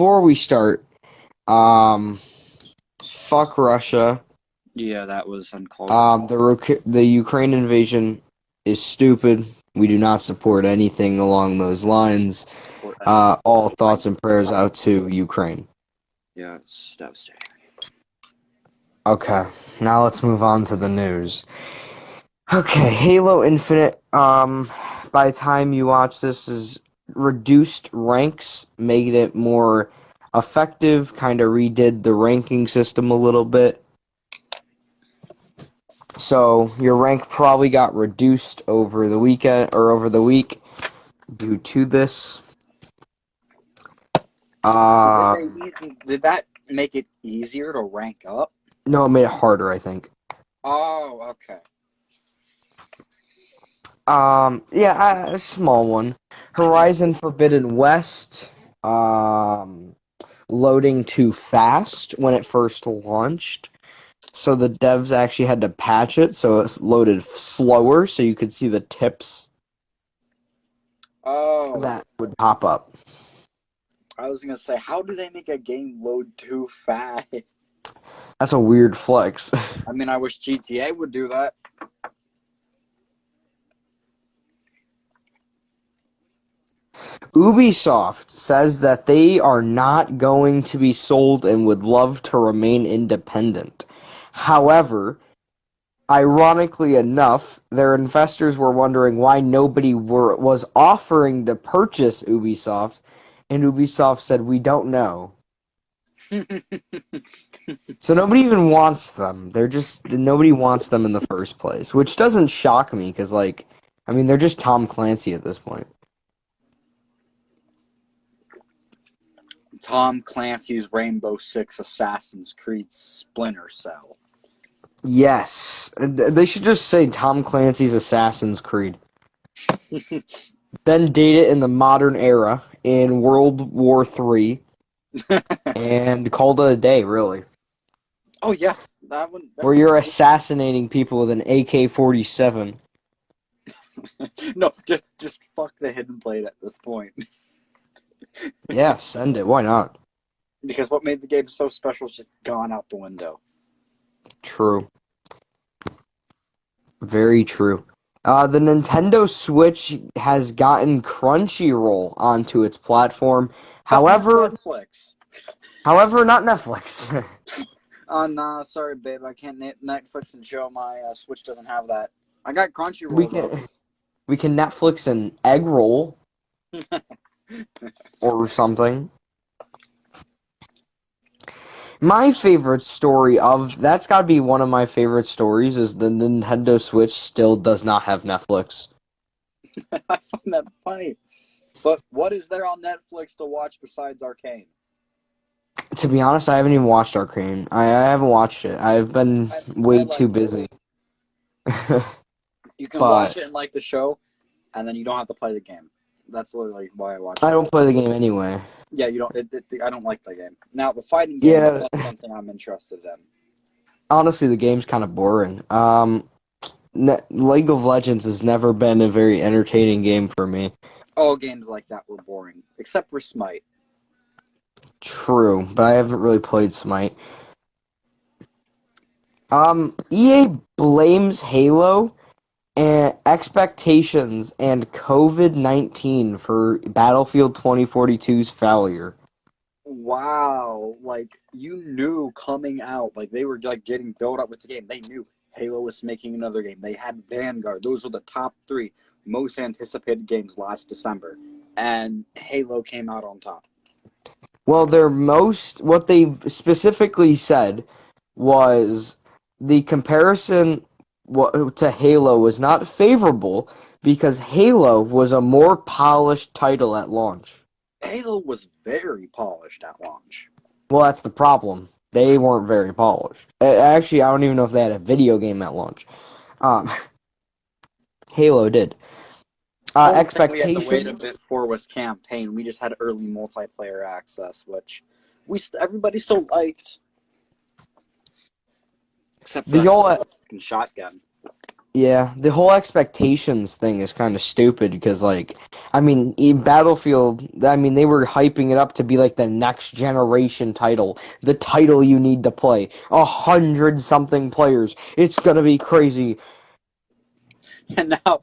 before we start, fuck Russia. Yeah, that was uncalled for. The Ukraine invasion is stupid. We do not support anything along those lines. Support anything. All thoughts and prayers out to Ukraine. Yeah, it's devastating. Okay, now let's move on to the news. Okay, Halo Infinite, by the time you watch this, is reduced ranks, made it more effective, kind of redid the ranking system a little bit. So your rank probably got reduced over the weekend or over the week due to this. Did that make it easier to rank up? No, it made it harder, I think. Oh, okay. Yeah, a small one. Horizon Forbidden West, loading too fast when it first launched. So the devs actually had to patch it so it's loaded slower so you could see the tips Oh, that would pop up. I was gonna say, how do they make a game load too fast? That's a weird flex. I mean, I wish GTA would do that. Ubisoft says that they are not going to be sold and would love to remain independent. However, ironically enough, their investors were wondering why nobody was offering to purchase Ubisoft, and Ubisoft said, "We don't know." So nobody even wants them. Nobody wants them in the first place, which doesn't shock me because, they're just Tom Clancy at this point. Tom Clancy's Rainbow Six Assassin's Creed Splinter Cell. Yes, they should just say Tom Clancy's Assassin's Creed. Then date it in the modern era in World War III, and called it a day, really. Oh yeah, that one. Where you're assassinating people with an AK-47. No, just fuck the hidden blade at this point. Yeah, send it. Why not? Because what made the game so special is just gone out the window. True. Very true. The Nintendo Switch has gotten Crunchyroll onto its platform. However, Netflix. not Netflix. Oh, nah, sorry, babe. I can't Netflix and show my Switch doesn't have that. I got Crunchyroll. We can Netflix an egg roll or something. My favorite story that's got to be one of my favorite stories is the Nintendo Switch still does not have Netflix. I find that funny. But what is there on Netflix to watch besides Arcane? To be honest, I haven't even watched Arcane. I haven't watched it. I've been way too busy. You can watch it and like the show, and then you don't have to play the game. That's literally why I watch it. I don't play the game anyway. Yeah, you don't. I don't like the game. Now the fighting game is not something I'm interested in. Honestly, the game's kind of boring. League of Legends has never been a very entertaining game for me. All games like that were boring, except for Smite. True, but I haven't really played Smite. EA blames Halo and expectations and COVID-19 for Battlefield 2042's failure. Wow, you knew coming out, they were getting built up with the game. They knew Halo was making another game. They had Vanguard. Those were the top 3 most anticipated games last December, and Halo came out on top. Well, what they specifically said was the comparison to Halo was not favorable because Halo was a more polished title at launch. Halo was very polished at launch. Well, that's the problem. They weren't very polished. Actually, I don't even know if they had a video game at launch. Halo did. Expectations. We had to wait a bit for was campaign. We just had early multiplayer access, which everybody still liked, except for the shotgun. Yeah, the whole expectations thing is kind of stupid because, like, I mean, in Battlefield, I mean, they were hyping it up to be like the next generation title, the title you need to play. 100 something players. It's gonna be crazy. And now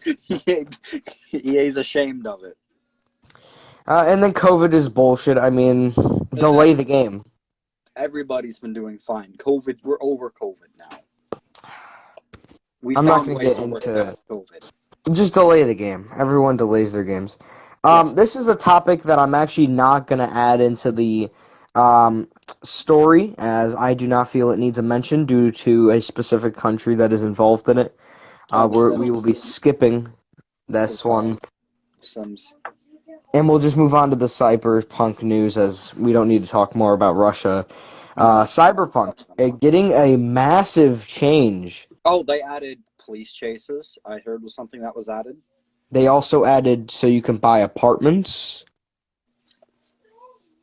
EA's ashamed of it. And then COVID is bullshit. I mean, delay the game. Everybody's been doing fine. COVID, we're over COVID now. We I'm not found gonna ways get to work into past COVID. just delay the game. Everyone delays their games. Yes. This is a topic that I'm actually not gonna add into the um, story, as I do not feel it needs a mention due to a specific country that is involved in it. We will be skipping this one, Sims. and we'll just move on to the cyberpunk news, as we don't need to talk more about Russia. No. Cyberpunk getting a massive change. Oh, they added police chases. I heard was something that was added. They also added so you can buy apartments.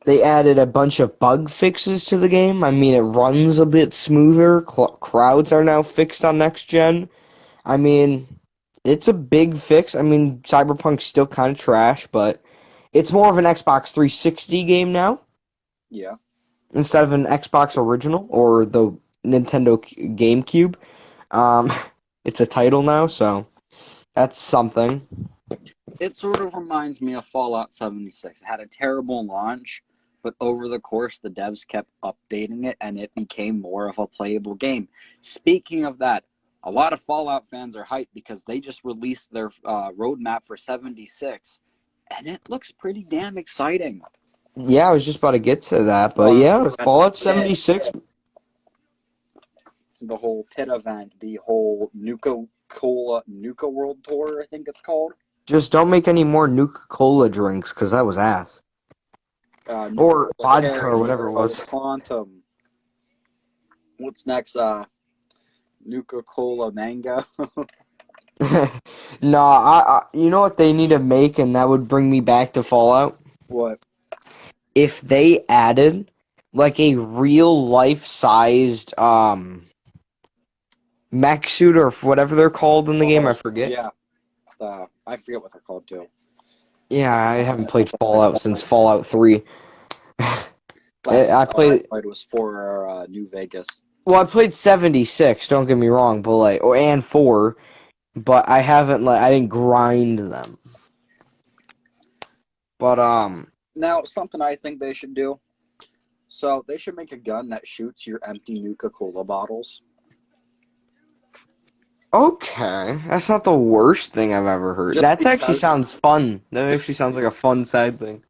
They added a bunch of bug fixes to the game. I mean, it runs a bit smoother. Crowds are now fixed on next gen. I mean, it's a big fix. I mean, Cyberpunk's still kind of trash, but it's more of an Xbox 360 game now Yeah. instead of an Xbox original or the Nintendo GameCube. Um, it's a title now, so that's something. It sort of reminds me of Fallout 76. It had a terrible launch, but over the course, the devs kept updating it, and it became more of a playable game. Speaking of that, a lot of Fallout fans are hyped because they just released their roadmap for 76, and it looks pretty damn exciting. Yeah, I was just about to get to that, but yeah, Fallout 76. The whole pit event, the whole Nuka World Tour, I think it's called. Just don't make any more Nuka-Cola drinks, because that was ass. Or vodka, Cherry, or whatever it was. Quantum. What's next? Nuka-Cola Mango. No, you know what they need to make, and that would bring me back to Fallout? What? If they added, like, a real life-sized, mech suit, or whatever they're called in the game, I forget. Yeah. I forget what they're called too. Yeah, I haven't played Fallout since Fallout 3. Last I played... I played was for New Vegas. Well, I played 76, don't get me wrong, but, like, and 4, but I haven't, like, I didn't grind them. But, Now, something I think they should do. So, they should make a gun that shoots your empty Nuka-Cola bottles. okay, that's not the worst thing I've ever heard. That actually sounds fun. That actually sounds like a fun side thing.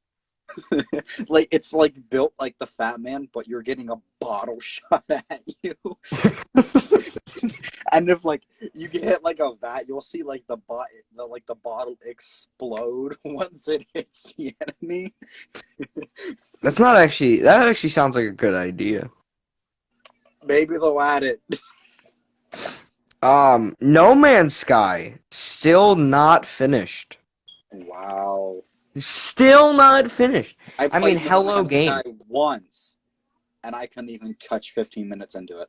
Like, it's like built like the Fat Man, but you're getting a bottle shot at you. And if like you get hit like a vat, you'll see like the bottle explode once it hits the enemy. That actually sounds like a good idea. Maybe they'll add it. No Man's Sky still not finished. Wow. Still not finished. I mean, played hello No Man's game. Sky once, and I couldn't even catch 15 minutes into it.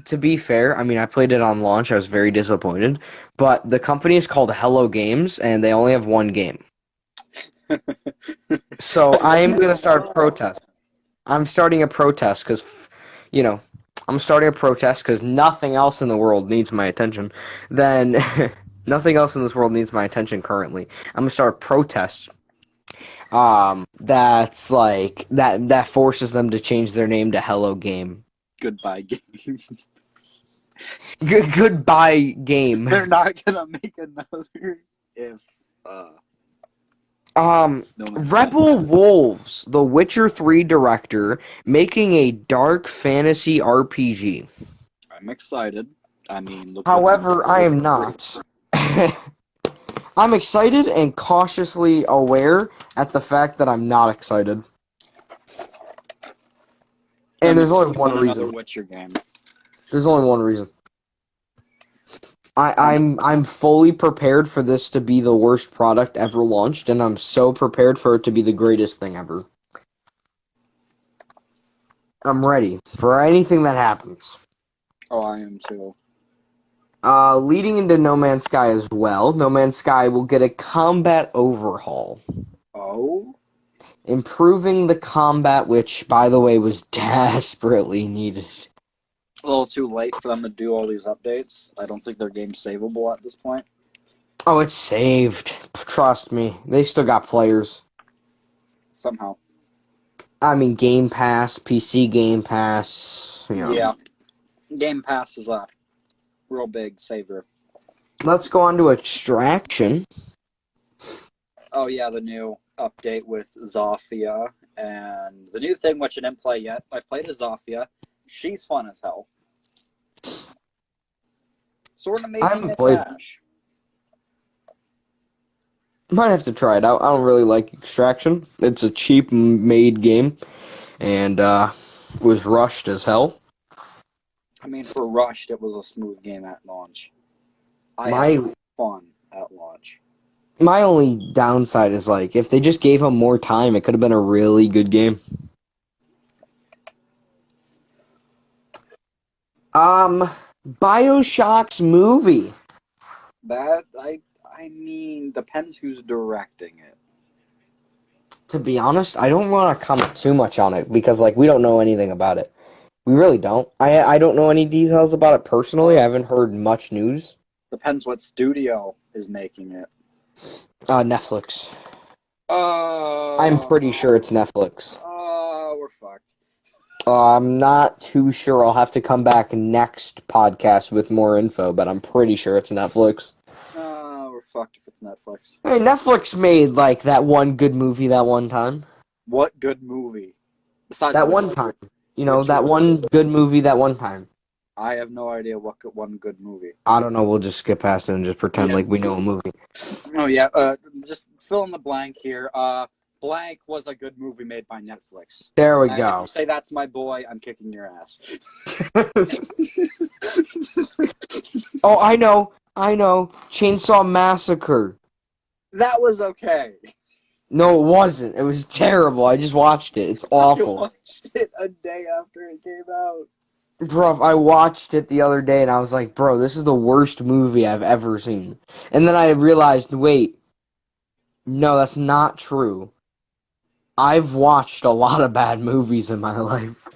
To be fair, I mean, I played it on launch. I was very disappointed. But the company is called Hello Games, and they only have one game. So I am going to start a protest. I'm starting a protest because, you know, I'm starting a protest because nothing else in the world needs my attention. Then nothing else in this world needs my attention currently. I'm going to start a protest. That's like that forces them to change their name to Hello Game. Goodbye, game. Goodbye game. They're not gonna make another if Rebel Wolves, the Witcher 3 director, making a dark fantasy RPG. I'm excited. I mean, However, I am not. I'm excited and cautiously aware at the fact that I'm not excited. And there's only one reason. Witcher game. There's only one reason. I'm fully prepared for this to be the worst product ever launched, and I'm so prepared for it to be the greatest thing ever. I'm ready for anything that happens. Oh, I am too. Leading into No Man's Sky as well. No Man's Sky will get a combat overhaul, Oh, improving the combat, which, by the way, was desperately needed. a little too late for them to do all these updates. I don't think their game's savable at this point. Oh, it's saved. Trust me. They still got players. Somehow. I mean, Game Pass, PC Game Pass, Yeah. Game Pass is a real big saver. Let's go on to Extraction. Oh, yeah, the new update with Zofia. And the new thing, which I didn't play yet. I played as Zofia. She's fun as hell. Sort of made I me haven't miss played. Ash. Might have to try it out. I don't really like Extraction. It's a cheap made game, and was rushed as hell. I mean, for Rushed, it was a smooth game at launch. I My had fun at launch. my only downside is like if they just gave him more time, it could have been a really good game. BioShock's movie. That, I mean, depends who's directing it. To be honest, I don't want to comment too much on it because like we don't know anything about it. We really don't. I don't know any details about it personally. I haven't heard much news. Depends what studio is making it. Netflix. I'm pretty sure it's Netflix. We're fucked. I'm not too sure. I'll have to come back next podcast with more info, but I'm pretty sure it's Netflix. We're fucked if it's Netflix. Hey, Netflix made like that one good movie that one time. What good movie? Besides That one Witcher. time. You know, Witcher. that one good movie that one time. I have no idea what one good movie. I don't know. We'll just skip past it and just pretend like we know a movie. Oh yeah. Just fill in the blank here. Blank was a good movie made by Netflix. There we If go. you say that's my boy, I'm kicking your ass. Oh, I know. Chainsaw Massacre. That was okay. No, it wasn't. It was terrible. I just watched it. It's I awful. watched it a day after it came out. Bro, I watched it the other day and I was like, bro, this is the worst movie I've ever seen. And then I realized, wait, no, that's not true. I've watched a lot of bad movies in my life.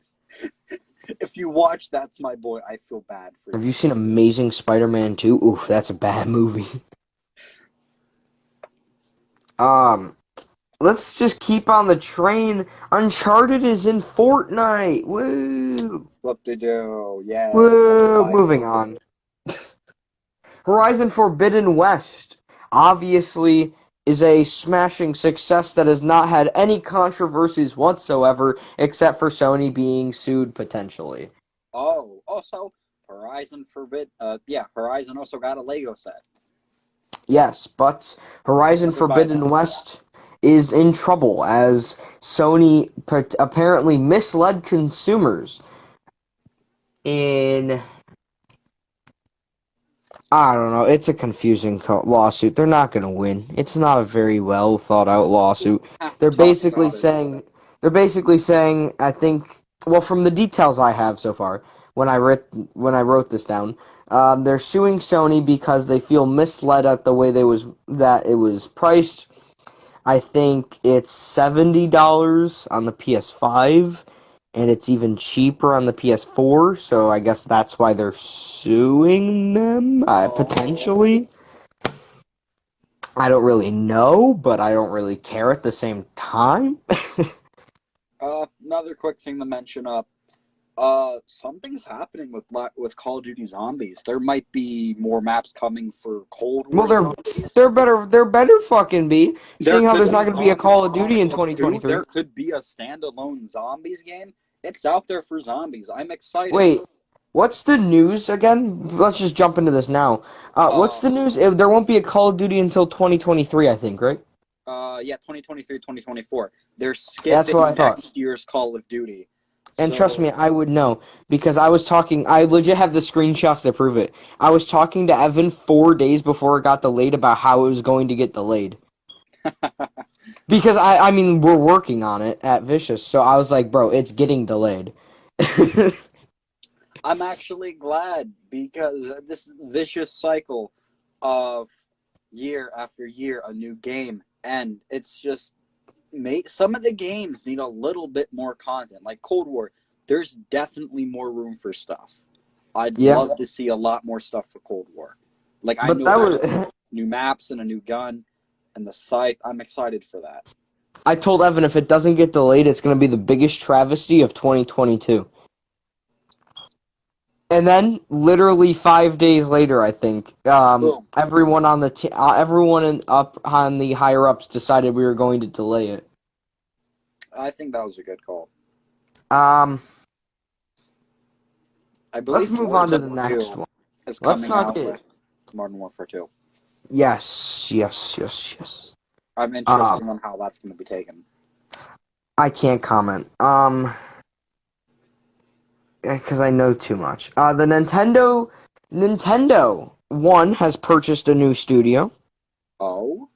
If you watch That's My Boy, I feel bad for Have you. you seen Amazing Spider-Man 2? Oof, that's a bad movie. Let's just keep on the train. Uncharted is in Fortnite. Woo! What they do, yeah. Woo! Moving on. Horizon Forbidden West obviously is a smashing success that has not had any controversies whatsoever, except for Sony being sued potentially. Oh, also, Horizon Horizon also got a Lego set. Yes, but Horizon Never buy Forbidden that. West is in trouble as Sony apparently misled consumers in... I don't know. It's a confusing lawsuit. They're not going to win. It's not a very well thought out lawsuit. Have to They're talk basically about it. saying, I think, well, from the details I have so far, when I wrote this down, they're suing Sony because they feel misled at the way that it was priced. I think it's $70 on the PS5, and it's even cheaper on the PS4, so I guess that's why they're suing them, potentially. I don't really know, but I don't really care at the same time. Another quick thing to mention up. Something's happening with Call of Duty Zombies. There might be more maps coming for Cold War. Well, Zombies. there better fucking be, seeing how could there's be not going to be a zombies Call of on Duty in Call of Duty. 2023. There could be a standalone Zombies game. It's out there for Zombies. I'm excited. Wait, what's the news again? Let's just jump into this now. What's the news? There won't be a Call of Duty until 2023, I think, right? 2023, 2024. They're That's what I skipping thought. next year's Call of Duty. And trust me, I would know, because I legit have the screenshots to prove it. I was talking to Evan 4 days before it got delayed about how it was going to get delayed. Because, I mean, we're working on it at Vicious, so I was like, bro, it's getting delayed. I'm actually glad because this vicious cycle of year after year a new game, and it's just some of the games need a little bit more content. Like Cold War, there's definitely more room for stuff. I'd Yeah, love to see a lot more stuff for Cold War. Like I but know that there's was. new maps and a new gun and the scythe. I'm excited for that. I told Evan if it doesn't get delayed, it's going to be the biggest travesty of 2022. And then, literally 5 days later, I think, Boom. everyone on everyone up on the higher ups decided we were going to delay it. I think that was a good call. Um, I let's believe move on to the Warzone next 2 one. is Let's coming not out get. with Modern Warfare 2. Yes. I'm Um, interested on how that's going to be taken. I can't comment. Because I know too much. The Nintendo one has purchased a new studio. Oh?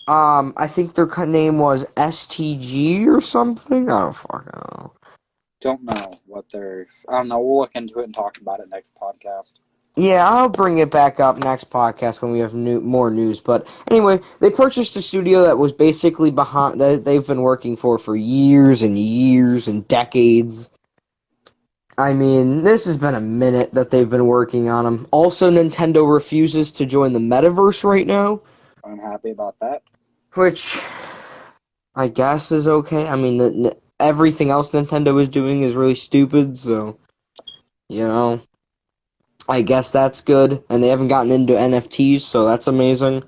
I think their name was STG or something. I don't fucking know. Don't know what they're. I don't know. We'll look into it and talk about it next podcast. Yeah, I'll bring it back up next podcast when we have more news. But anyway, they purchased a studio that was basically behind that they've been working for years and years and decades. I mean, this has been a minute that they've been working on them. Also, Nintendo refuses to join the metaverse right now, I'm happy about that. which I guess is okay. I mean, everything else Nintendo is doing is really stupid, so, you know, I guess that's good. And they haven't gotten into NFTs, so that's amazing.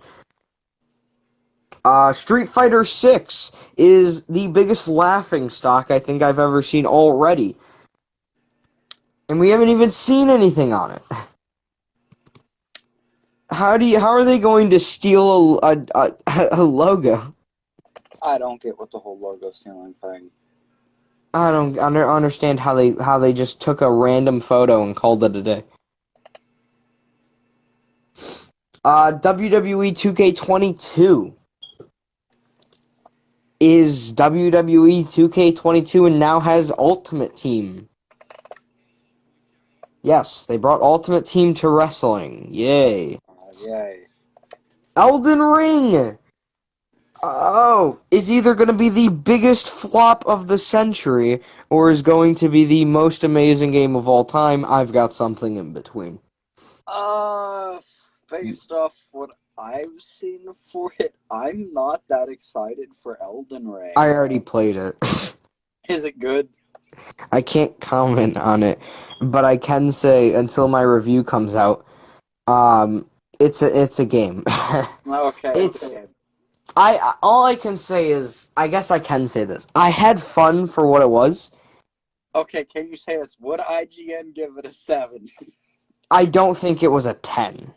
Street Fighter 6 is the biggest laughing stock I think I've ever seen already. And we haven't even seen anything on it. How are they going to steal a logo? I don't get what the whole logo stealing thing. I don't understand how they just took a random photo and called it a day. WWE 2K22 is WWE 2K22 and now has Ultimate Team. Yes, they brought Ultimate Team to wrestling. Yay. Yay. Elden Ring! Oh, is either going to be the biggest flop of the century or is going to be the most amazing game of all time. I've got something in between. Uh, based off what I've seen for it, I'm not that excited for Elden Ring. I already played it. Is it good? I can't comment on it, but I can say until my review comes out, um, it's a game. Okay, It's okay. I all I can say is I guess I can say this. I had fun for what it was. Okay, can you say this? Would IGN give it a 7? I don't think it was a 10.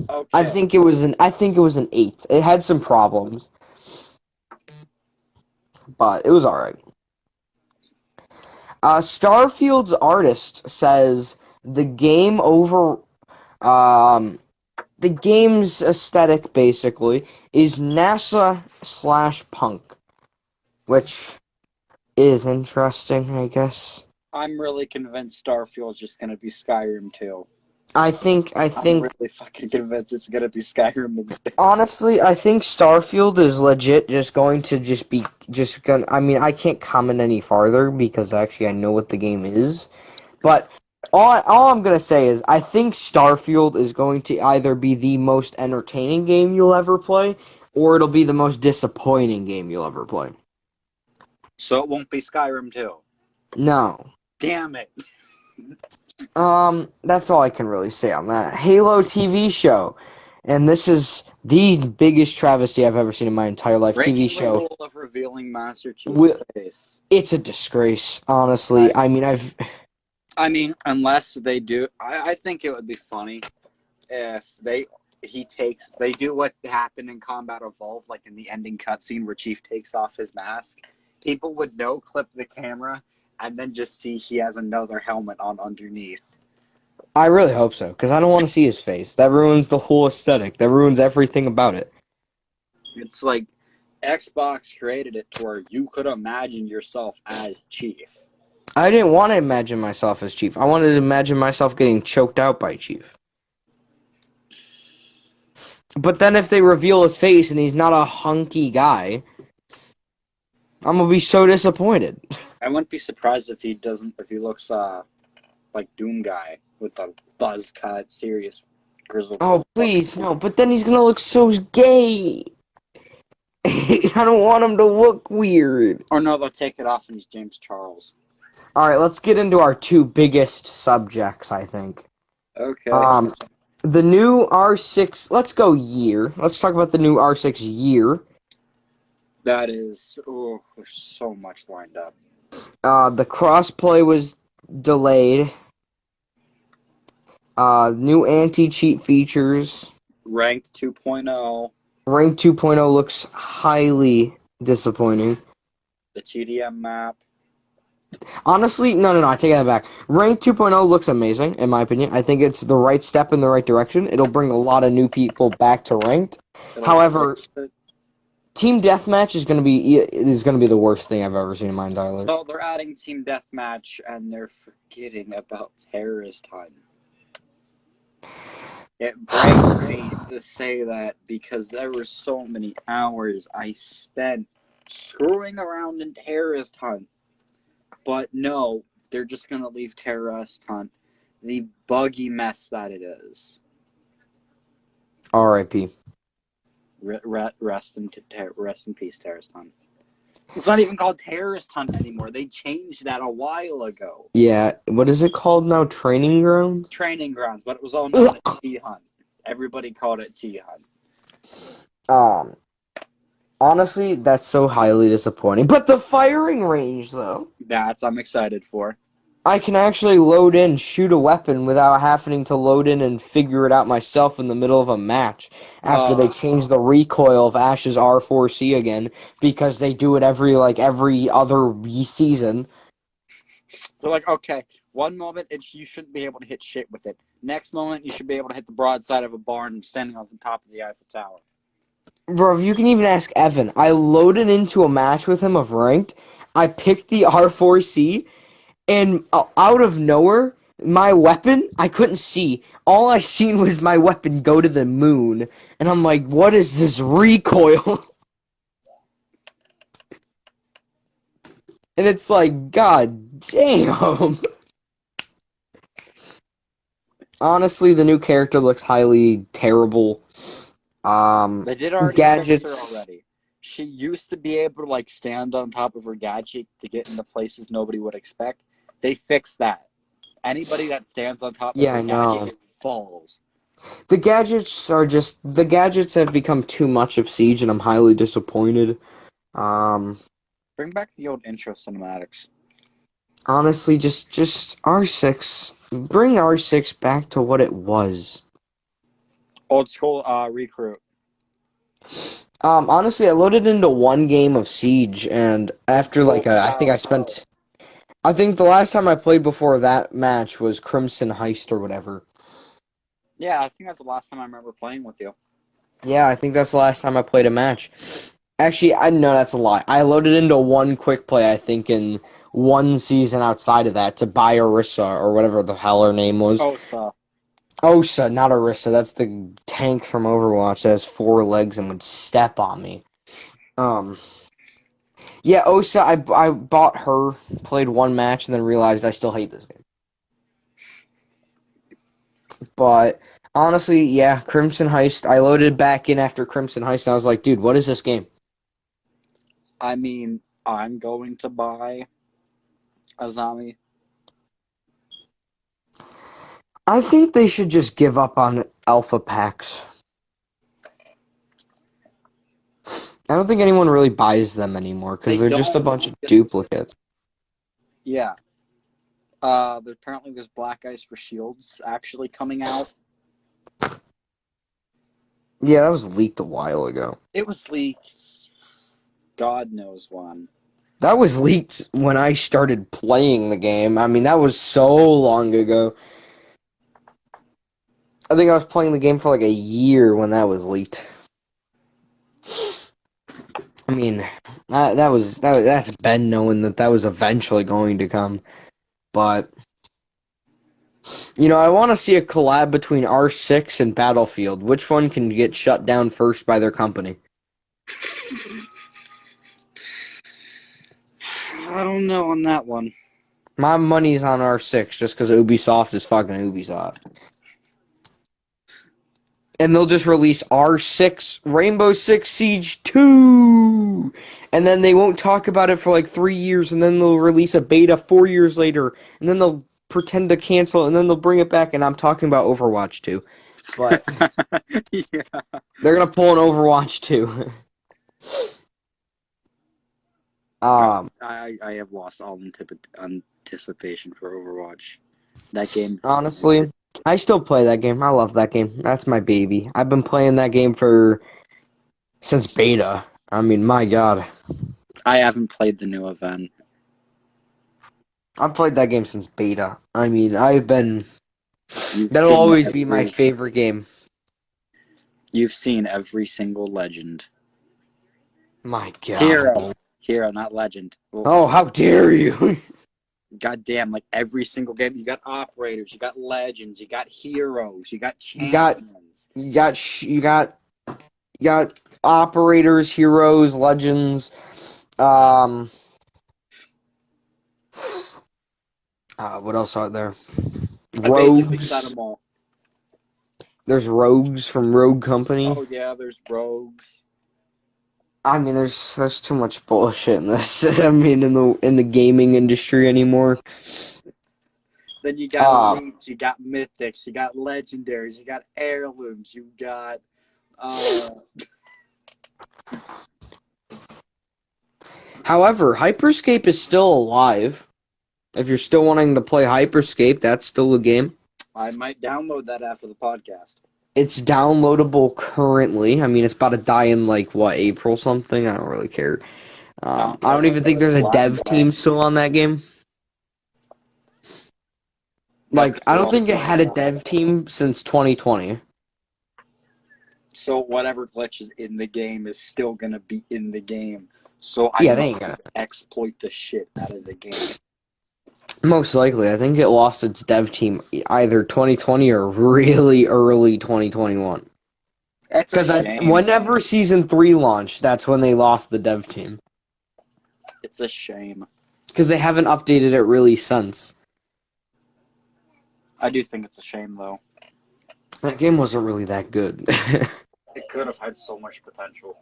Okay. I think it was an 8. It had some problems, but it was all right. Starfield's artist says the game over the game's aesthetic basically is NASA/punk, which is interesting, I guess. I'm really convinced Starfield's just gonna be Skyrim 2. I I'm think really fucking convinced it's gonna be Skyrim in space. honestly, I think Starfield is legit just going to just gonna. I mean, I can't comment any farther because actually I know what the game is, but all I'm gonna say is I think Starfield is going to either be the most entertaining game you'll ever play, or it'll be the most disappointing game you'll ever play. So it won't be Skyrim 2. No. Damn it. That's all I can really say on that. Halo TV show. And this is the biggest travesty I've ever seen in my entire life. TV Breaking the show. rule of revealing Master Wi- Chief's face. It's a disgrace, honestly. I mean, unless they do, I think it would be funny if they do what happened in Combat Evolved, like in the ending cutscene where Chief takes off his mask. People would no clip the camera and then just see he has another helmet on underneath. I really hope so, because I don't want to see his face. That ruins the whole aesthetic. That ruins everything about it. It's like Xbox created it to where you could imagine yourself as Chief. I didn't want to imagine myself as Chief. I wanted to imagine myself getting choked out by Chief. But then if they reveal his face and he's not a hunky guy, I'm gonna be so disappointed. I wouldn't be surprised if he doesn't. If he looks like Doom Guy with a buzz cut, serious grizzled. Oh, please, no. But then he's gonna look so gay. I don't want him to look weird. Or no, they'll take it off and he's James Charles. Alright, let's get into our two biggest subjects, I think. Okay. The new R6, let's go year. Let's talk about the new R6 year. That is, there's so much lined up. The crossplay was delayed. New anti-cheat features. Ranked 2.0. Rank 2.0 looks highly disappointing. The TDM map. Honestly, no, I take that back. Rank 2.0 looks amazing, in my opinion. I think it's the right step in the right direction. It'll bring a lot of new people back to ranked. However, Team Deathmatch is gonna be the worst thing I've ever seen in my entire life. So they're adding Team Deathmatch and they're forgetting about Terrorist Hunt. It breaks me to say that because there were so many hours I spent screwing around in Terrorist Hunt. But no, they're just going to leave Terrorist Hunt the buggy mess that it is. R.I.P. Rest in peace, Terrorist Hunt. It's not even called Terrorist Hunt anymore. They changed that a while ago. Yeah, what is it called now? Training Grounds? Training Grounds, but it was all known as T-Hunt. Everybody called it T-Hunt. Honestly, that's so highly disappointing. But the firing range, though. I'm excited for. I can actually load in, shoot a weapon without having to load in and figure it out myself in the middle of a match after they change the recoil of Ash's R4C again because they do it every other season. They're like, okay, one moment you shouldn't be able to hit shit with it. Next moment, you should be able to hit the broadside of a barn standing on the top of the Eiffel Tower. Bro, you can even ask Evan. I loaded into a match with him of ranked. I picked the R4C, and out of nowhere, my weapon, I couldn't see. All I seen was my weapon go to the moon. And I'm like, what is this recoil? And it's like, god damn. Honestly, the new character looks highly terrible. They did already gadgets. fix her already. She used to be able to stand on top of her gadget to get into places nobody would expect. They fixed that. Anybody that stands on top of her gadget falls. The gadgets have become too much of Siege, and I'm highly disappointed. Bring back the old intro cinematics. Honestly, just R6. Bring R6 back to what it was. Old school recruit. Honestly, I loaded into one game of Siege, and after I think the last time I played before that match was Crimson Heist or whatever. Yeah, I think that's the last time I remember playing with you. Yeah, I think that's the last time I played a match. Actually, I know that's a lie. I loaded into one quick play, I think, in one season outside of that to buy Orisa, or whatever the hell her name was. Osa, not Orisa. That's the tank from Overwatch that has 4 legs and would step on me. Yeah, Osa, I bought her, played one match, and then realized I still hate this game. But, honestly, yeah, Crimson Heist, I loaded back in after Crimson Heist, and I was like, dude, what is this game? I mean, I'm going to buy Azami. I think they should just give up on alpha packs. I don't think anyone really buys them anymore because they're just a bunch of duplicates. Yeah. Apparently there's Black Ice for Shields actually coming out. Yeah, that was leaked a while ago. It was leaked. God knows when. That was leaked when I started playing the game. I mean, that was so long ago. I think I was playing the game for a year when that was leaked. I mean, That's Ben knowing that was eventually going to come. But I want to see a collab between R6 and Battlefield. Which one can get shut down first by their company? I don't know on that one. My money's on R6 just because Ubisoft is fucking Ubisoft. And they'll just release R6 Rainbow Six Siege 2. And then they won't talk about it for like 3 years, and then they'll release a beta 4 years later, and then they'll pretend to cancel it, and then they'll bring it back, and I'm talking about Overwatch 2. But Yeah. they're going to pull an Overwatch 2. I have lost all anticipation for Overwatch. That game. Honestly, I still play that game. I love that game. That's my baby. I've been playing that game since beta. I mean, my God. I haven't played the new event. I've played that game since beta. I mean, that'll You've always seen be my favorite game. You've seen every single legend. My God. Hero, not legend. Oh, how dare you! Goddamn, like every single game, you got operators, you got legends, you got heroes, you got champions. You got operators, heroes, legends. What else are there? I basically got them all. There's rogues from Rogue Company. Oh yeah, there's rogues. I mean, there's too much bullshit in this. I mean, in the gaming industry anymore. Then you got elites, you got mythics, you got legendaries, you got heirlooms, you got. However, Hyperscape is still alive. If you're still wanting to play Hyperscape, that's still a game. I might download that after the podcast. It's downloadable currently. I mean, it's about to die in, April something? I don't really care. I don't even think there's a dev team still on that game. I don't think it had a dev team since 2020. So whatever glitch is in the game is still going to be in the game. So they ain't gonna exploit the shit out of the game. Most likely. I think it lost its dev team either 2020 or really early 2021. Because whenever Season 3 launched, that's when they lost the dev team. It's a shame. Because they haven't updated it really since. I do think it's a shame, though. That game wasn't really that good. It could have had so much potential.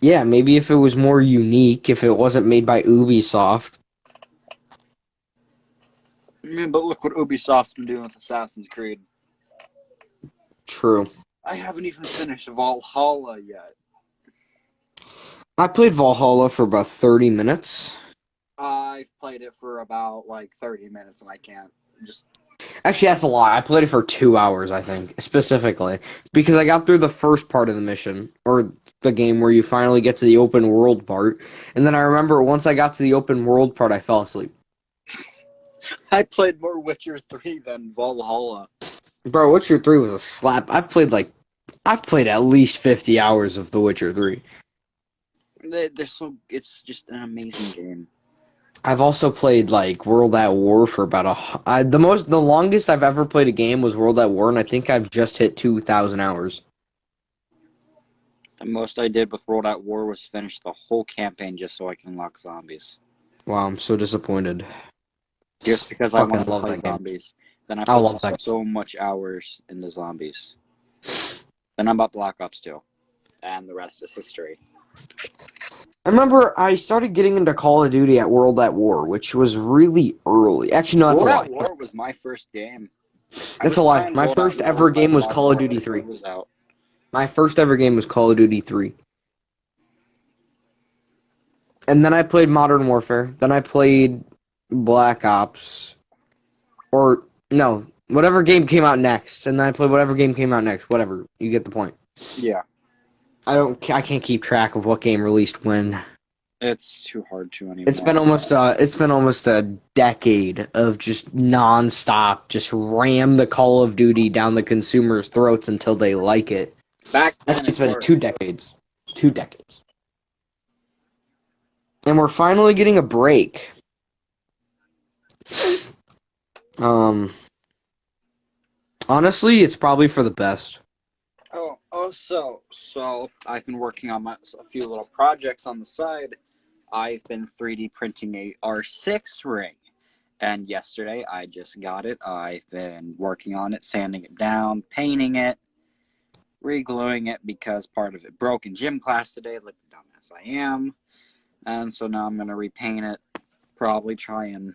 Yeah, maybe if it was more unique, if it wasn't made by Ubisoft. I mean, but look what Ubisoft's been doing with Assassin's Creed. True. I haven't even finished Valhalla yet. I played Valhalla for about 30 minutes. I've played it for about, 30 minutes, and I can't. Actually, that's a lie. I played it for 2 hours, I think, specifically. Because I got through the first part of the mission, or the game where you finally get to the open world part. And then I remember once I got to the open world part, I fell asleep. I played more Witcher 3 than Valhalla. Bro, Witcher 3 was a slap. I've played at least 50 hours of The Witcher 3. It's just an amazing game. I've also played World at War for about the longest I've ever played a game was World at War, and I think I've just hit 2,000 hours. The most I did with World at War was finish the whole campaign just so I can unlock zombies. Wow, I'm so disappointed. Just because I want to play zombies. Then I put so much hours into zombies. Then I'm about Black Ops 2. And the rest is history. I remember I started getting into Call of Duty at World at War, which was really early. Actually, no, that's a lie. World at War was my first game. That's a lie. My first ever game was Call of Duty 3. My first ever game was Call of Duty 3. And then I played Modern Warfare. Then I played Black Ops. Or, no, whatever game came out next. And then I played whatever game came out next. Whatever. You get the point. Yeah. I can't keep track of what game released when. It's too hard to anymore. It's been almost a decade of just non-stop, just ram the Call of Duty down the consumers' throats until they like it. Back then, Actually, it's been 2 decades. 2 decades. And we're finally getting a break. Honestly, it's probably for the best. So I've been working on a few little projects on the side. I've been 3D printing a R6 ring, and yesterday I just got it. I've been working on it, sanding it down, painting it, re-gluing it because part of it broke in gym class today, like the dumbass I am. And so now I'm going to repaint it, probably try and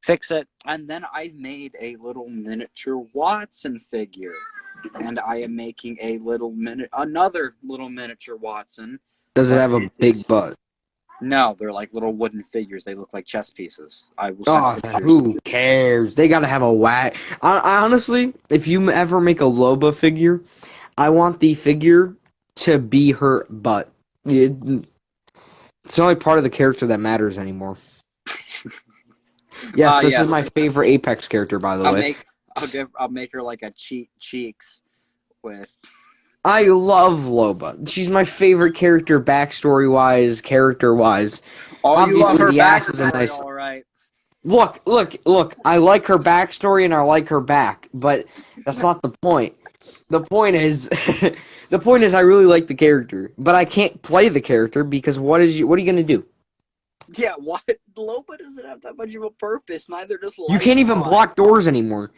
fix it. And then I've made a little miniature Watson figure. And I am making another little miniature Watson. Does it But have a big butt? No, they're like little wooden figures. They look like chess pieces. I will send Oh, pictures. who cares? They gotta have a whack. I honestly, if you ever make a Loba figure, I want the figure to be her butt. It's the only part of the character that matters anymore. Yes, this is my favorite Apex character, by the way. I'll make her like a cheeks with. I love Loba. She's my favorite character, backstory-wise, character-wise. Oh, obviously, you love her the ass is a backstory, nice. all right. Look. I like her backstory and I like her back, but that's not the point. The point is, I really like the character, but I can't play the character because what are you gonna do? Yeah, what? Loba doesn't have that much of a purpose. Neither does Lifeline. You can't even block doors anymore.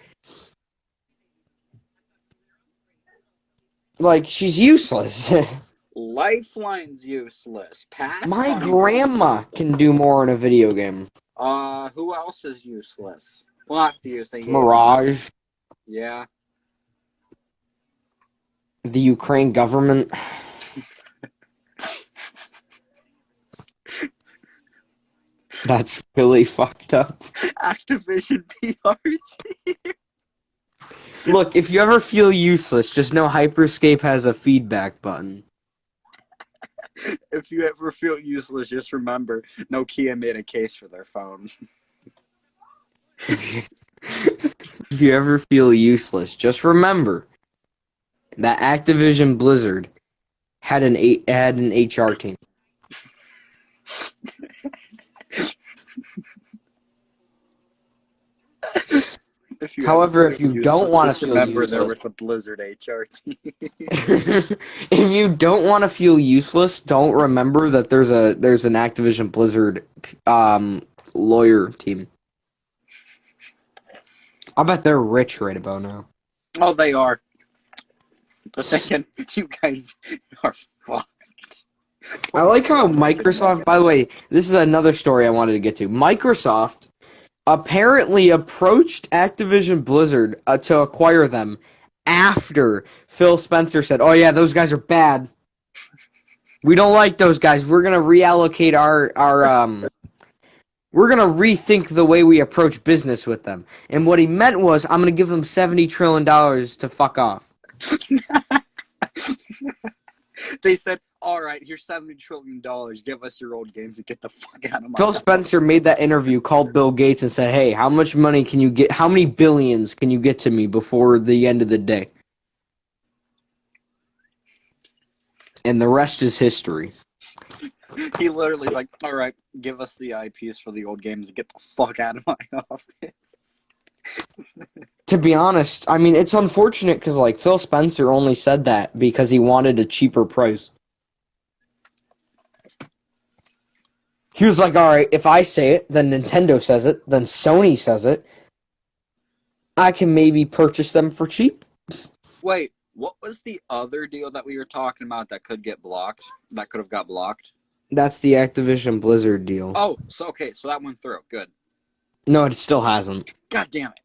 Like, she's useless. Lifeline's useless. My grandma can do more in a video game. Who else is useless? Well, not Fuse. Mirage. Yeah. The Ukraine government. That's really fucked up. Activision PRT. Look, if you ever feel useless, just know Hyperscape has a feedback button. If you ever feel useless, just remember, Nokia made a case for their phone. If you ever feel useless, just remember that Activision Blizzard had an HR team. However, if you don't want to feel remember useless, there was a Blizzard HR team. if you don't want to feel useless, don't remember that there's an Activision Blizzard lawyer team. I bet they're rich right about now. Oh, they are. But you guys are fucked. I like how Microsoft, by the way, this is another story I wanted to get to. Microsoft apparently approached Activision Blizzard to acquire them after Phil Spencer said, "Oh yeah, those guys are bad. We don't like those guys. We're gonna reallocate we're gonna rethink the way we approach business with them." And what he meant was, I'm gonna give them $70 trillion to fuck off. They said, "All right, here's $70 trillion. Give us your old games and get the fuck out of my Phil house." Spencer made that interview, called Bill Gates, and said, "Hey, how much money can you get? How many billions can you get to me before the end of the day?" And the rest is history. He literally is like, "All right, give us the IPs for the old games and get the fuck out of my office." To be honest, I mean, it's unfortunate because, like, Phil Spencer only said that because he wanted a cheaper price. He was like, all right, if I say it, then Nintendo says it, then Sony says it, I can maybe purchase them for cheap. Wait, what was the other deal that we were talking about that could get blocked? That could have got blocked? That's the Activision Blizzard deal. Oh, so that went through. Good. No, it still hasn't. God damn it.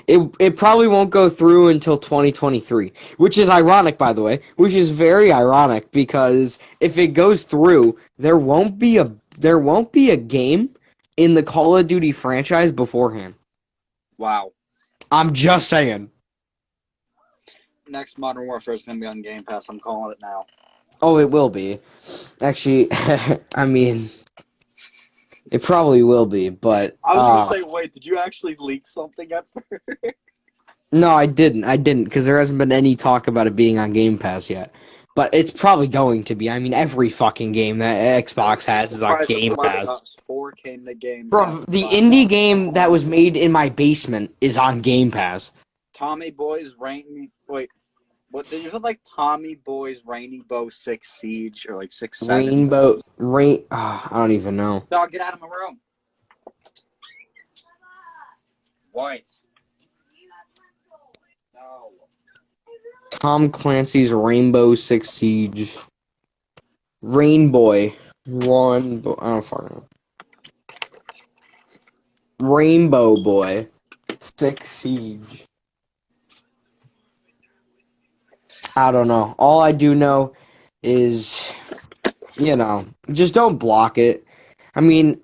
It probably won't go through until 2023, which is ironic, by the way, which is very ironic because if it goes through, there won't be a game in the Call of Duty franchise beforehand. Wow. I'm just saying. Next Modern Warfare is going to be on Game Pass. I'm calling it now. Oh, it will be. Actually, I mean, it probably will be, but... I was going to say, wait, did you actually leak something at first? No, I didn't, because there hasn't been any talk about it being on Game Pass yet. but it's probably going to be. I mean, every fucking game that Xbox I'm has is on surprised Game Last Pass. of Us 4 came to Game Pass. Bro, the indie game that was made in my basement is on Game Pass. Tommy Boy's Rainy... Wait, what? Is it like Tommy Boy's Rainbow Six Siege or like 6-7? I don't even know. Dog, get out of my room. White. No. Tom Clancy's Rainbow Six Siege. Rainbow. I don't fucking know. Rainbow Boy. Six Siege. I don't know. All I do know is, just don't block it. I mean,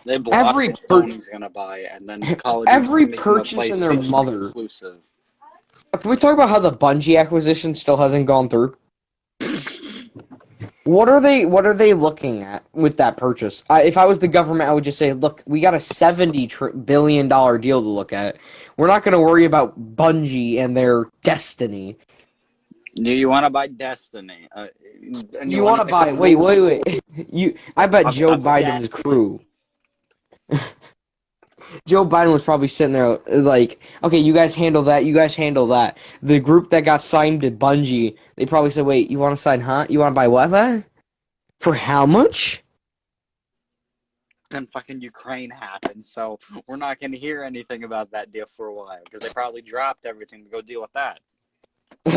They blocked it. Sony's gonna buy it, and then Call of Duty every making a purchase in their PlayStation mother. exclusive. Can we talk about how the Bungie acquisition still hasn't gone through? What are they looking at with that purchase? If I was the government, I would just say, look, we got a $70 billion deal to look at. We're not going to worry about Bungie and their destiny. Do you want to buy Destiny? You want to buy? Wait. I bet Joe Biden's crew. Joe Biden was probably sitting there like, okay, you guys handle that, you guys handle that. The group that got signed to Bungie, they probably said, wait, you want to sign, huh? You want to buy what? For how much? Then fucking Ukraine happened, so we're not going to hear anything about that deal for a while, because they probably dropped everything to go deal with that.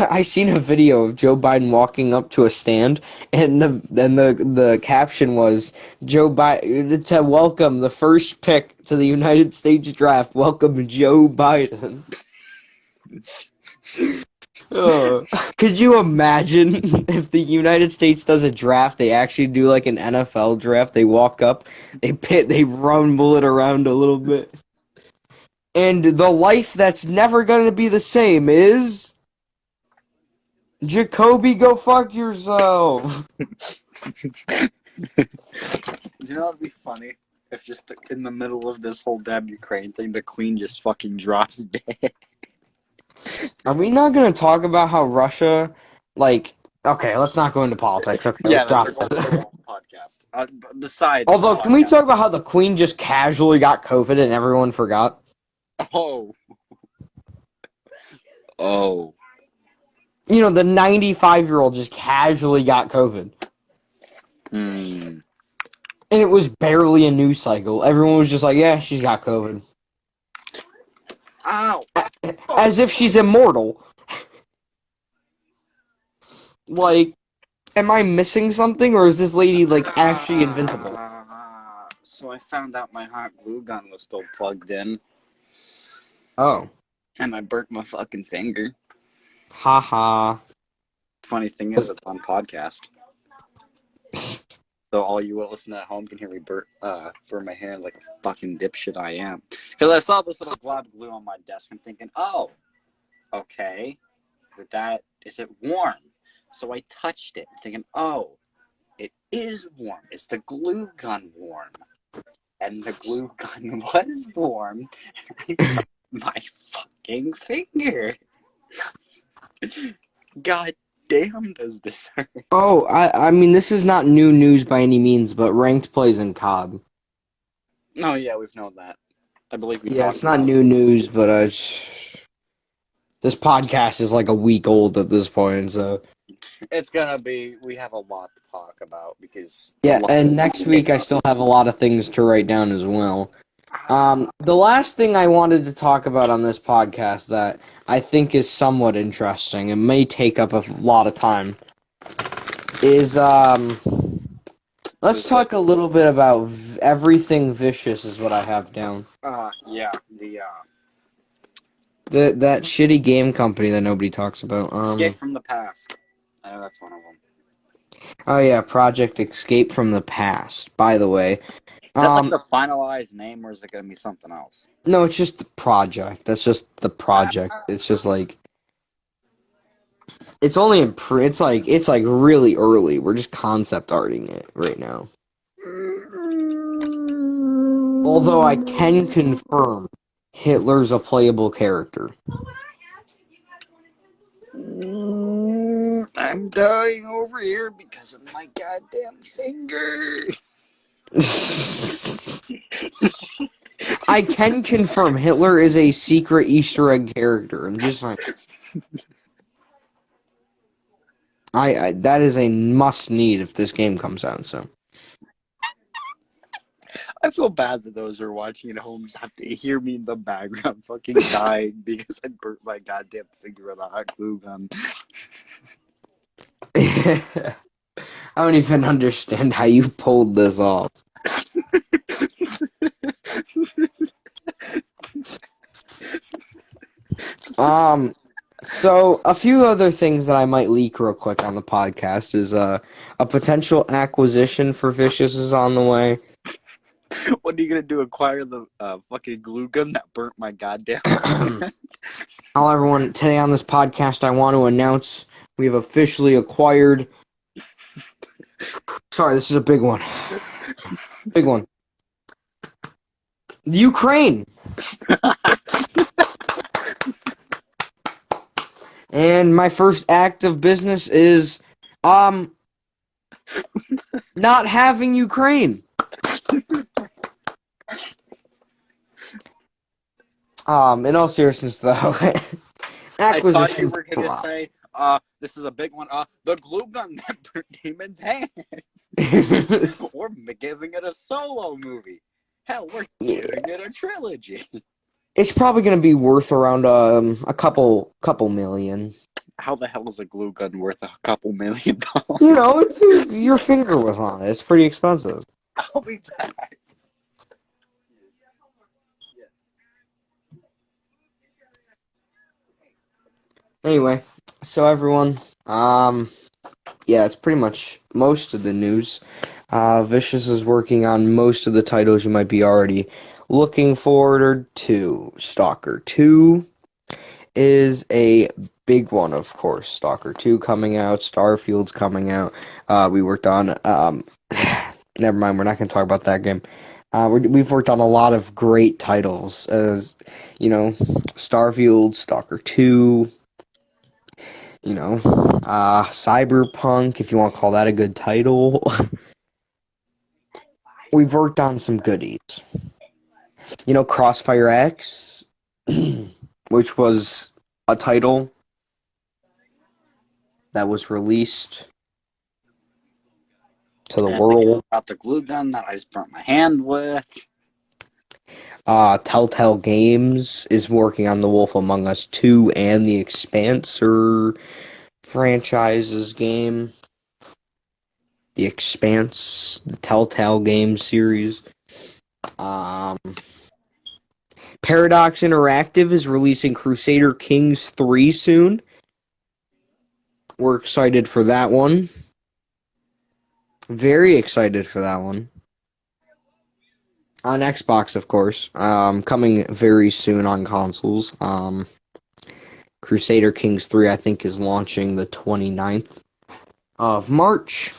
I seen a video of Joe Biden walking up to a stand, and the caption was Joe Biden to welcome the first pick to the United States draft. Welcome Joe Biden. Could you imagine if the United States does a draft? They actually do like an NFL draft. They walk up, they rumble it around a little bit, and the life that's never going to be the same is. Jacoby, go fuck yourself. You know what'd be funny? If just in the middle of this whole damn Ukraine thing, the Queen just fucking drops dead. Are we not going to talk about how Russia, okay, let's not go into politics. Okay, Yeah, let's drop that's our that. podcast. Besides, Although, can we talk about how the Queen just casually got COVID and everyone forgot? Oh. You know, the 95-year-old just casually got COVID. Hmm. And it was barely a news cycle. Everyone was just like, yeah, she's got COVID. Ow. As if she's immortal. Like, am I missing something, or is this lady, actually invincible? So I found out my hot glue gun was still plugged in. Oh. And I burnt my fucking finger. Haha. Funny thing is, it's on podcast. So all you will listen at home can hear me burn my hand like a fucking dipshit I am. Because I saw this little blob of glue on my desk. I'm thinking, oh, okay. With that, is it warm? So I touched it, thinking, oh, it is warm. Is the glue gun warm? And the glue gun was warm. And I burnt my fucking finger. God damn, does this hurt? Oh, I mean, this is not new news by any means, but ranked plays in COD. Oh, yeah, we've known that. I believe we Yeah, it's not new news, but this podcast is like a week old at this point, so. It's gonna be, we have a lot to talk about because... Yeah, and next week I still have a lot of things to write down as well. The last thing I wanted to talk about on this podcast that I think is somewhat interesting and may take up a lot of time is, let's talk a little bit about Everything Vicious is what I have down. Yeah, That shitty game company that nobody talks about. Escape from the Past. I know that's one of them. Oh yeah, Project Escape from the Past, by the way. Is that like the finalized name, or is it going to be something else? No, it's just the project. That's just the project. It's just like it's only it's like really early. We're just concept arting it right now. Although I can confirm Hitler's a playable character. I'm dying over here because of my goddamn finger. I can confirm Hitler is a secret Easter egg character. I'm just like, I that is a must need if this game comes out. So I feel bad that those who are watching at home just have to hear me in the background fucking dying because I burnt my goddamn finger with a hot glue gun. I don't even understand how you pulled this off. So a few other things that I might leak real quick on the podcast is a potential acquisition for Vicious is on the way. What are you gonna do? Acquire the fucking glue gun that burnt my goddamn finger? Hello, everyone. Today on this podcast, I want to announce we have officially acquired. Sorry, this is a big one. Big one. The Ukraine. And my first act of business is not having Ukraine. In all seriousness though, I thought you acquisition. were gonna say, this is a big one. The glue gun that burnt Damon's hand. We're giving it a solo movie. Hell, we're giving it a trilogy. It's probably going to be worth around a couple million. How the hell is a glue gun worth a couple $1 million? You know, it's your finger was on it. It's pretty expensive. I'll be back. Anyway, so everyone, yeah, it's pretty much most of the news. Vicious is working on most of the titles you might be already looking forward to. Stalker 2 is a big one, of course. Stalker 2 coming out, Starfield's coming out. We worked on, never mind, we're not going to talk about that game. We've worked on a lot of great titles, as, you know, Starfield, Stalker 2, you know, Cyberpunk, if you want to call that a good title. We've worked on some goodies. You know, Crossfire X, which was a title that was released to the world. About the glue gun that I just burnt my hand with. Telltale Games is working on The Wolf Among Us 2 and the Expanser franchises game. The Expanse, the Telltale Games series. Paradox Interactive is releasing Crusader Kings 3 soon. We're excited for that one. Very excited for that one. On Xbox, of course. Coming very soon on consoles. Crusader Kings 3, I think, is launching the 29th of March.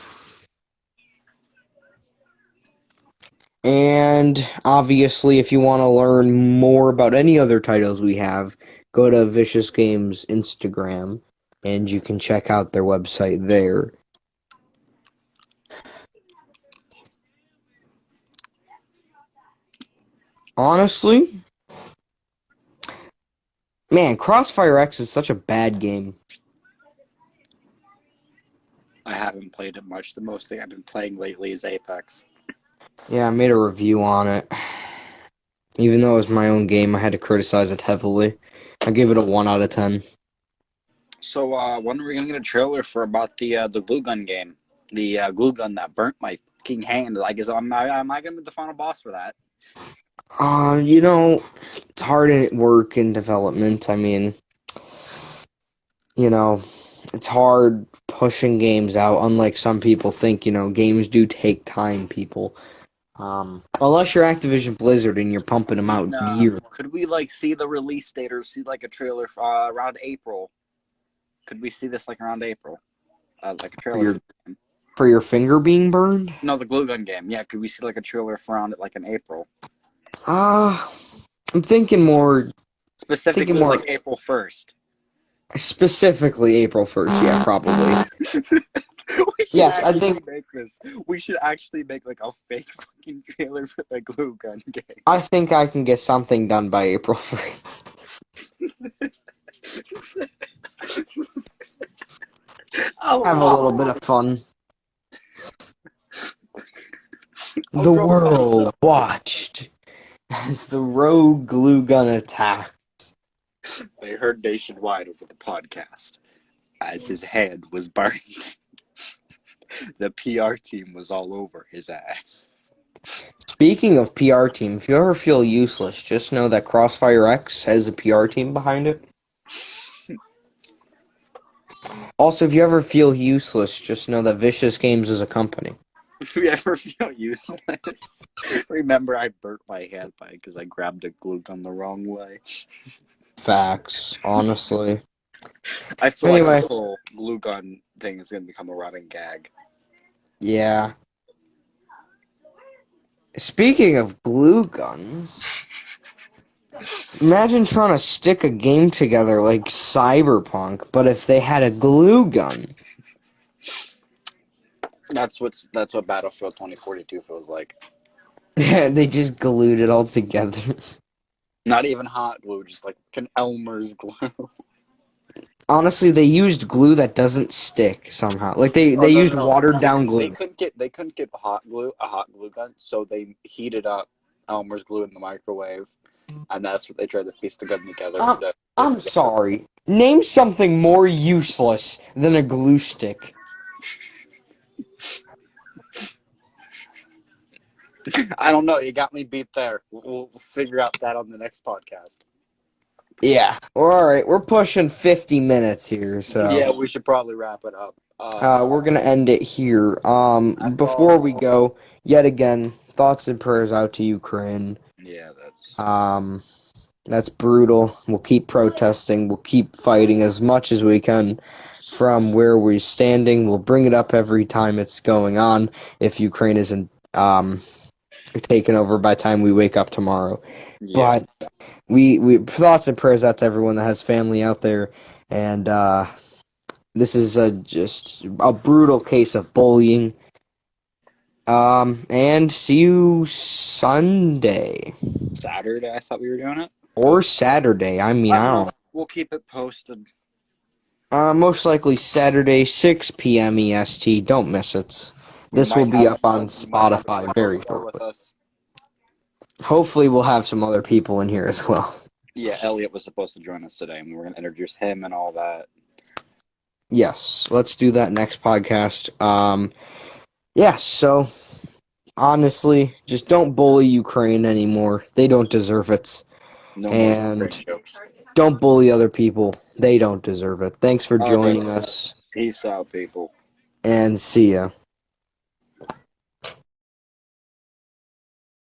And obviously, if you want to learn more about any other titles we have, go to Vicious Games Instagram, and you can check out their website there. Honestly, man, Crossfire X is such a bad game. I haven't played it much. The most thing I've been playing lately is Apex. Yeah, I made a review on it. Even though it was my own game, I had to criticize it heavily. I gave it a 1 out of 10. So, when are we gonna get a trailer for about the glue gun game? The glue gun that burnt my fucking hand. I guess am I gonna be the final boss for that? You know, it's hard at work and development. I mean, you know, it's hard pushing games out, unlike some people think, you know, games do take time, people. Unless you're Activision Blizzard and you're pumping them out years. Could we, like, see the release date or see, like, a trailer for, around April? Could we see this, like, around April? Like a trailer for your finger being burned? No, the glue gun game. Yeah, could we see, like, a trailer for around it, like, in April? I'm thinking more... Specifically, like, April 1st. Specifically April 1st, yeah, probably. We should Yes, I actually think make this. We should actually make like a fake fucking trailer for the glue gun game. I can get something done by April 1st. Have a little bit of fun. The world watched as the rogue glue gun attacked. They heard nationwide over the podcast as his hand was burned. The PR team was all over his ass. Speaking of PR team, if you ever feel useless, just know that Crossfire X has a PR team behind it. Also, if you ever feel useless, just know that Vicious Games is a company. If you ever feel useless, remember I burnt my hand by because I grabbed a glue gun the wrong way. Facts, honestly. I feel like Anyway, this whole glue gun thing is going to become a running gag. yeah. Speaking of glue guns, imagine trying to stick a game together like Cyberpunk, but if they had a glue gun. That's what Battlefield 2042 feels like. They just glued it all together. Not even hot glue, just like an Elmer's glue. Honestly, they used glue that doesn't stick somehow. Like they used watered down glue. They couldn't get a hot glue gun, so they heated up Elmer's glue in the microwave, and that's what they tried to piece the gun together. I'm sorry. Name something more useless than a glue stick. I don't know. You got me beat there. We'll figure out that on the next podcast. Yeah. All right. We're pushing 50 minutes here, so Yeah, we should probably wrap it up. we're gonna end it here. Before we go, yet again, thoughts and prayers out to Ukraine. Yeah, That's brutal. We'll keep protesting. We'll keep fighting as much as we can from where we're standing. We'll bring it up every time it's going on if Ukraine isn't taken over by the time we wake up tomorrow. yeah. But we thoughts and prayers out to everyone that has family out there. And this is just a brutal case of bullying. And see you Sunday. Saturday, I thought we were doing it. Or Saturday. I mean, I don't know. We'll keep it posted. Most likely Saturday, 6 p.m. EST. Don't miss it. This will be up on Spotify very shortly. Hopefully we'll have some other people in here as well. Yeah, Elliot was supposed to join us today, and we were going to introduce him and all that. Yes, let's do that next podcast. So, honestly, just don't bully Ukraine anymore. They don't deserve it. No and more jokes. Don't bully other people. They don't deserve it. Thanks for joining us. Peace out, people. And see ya.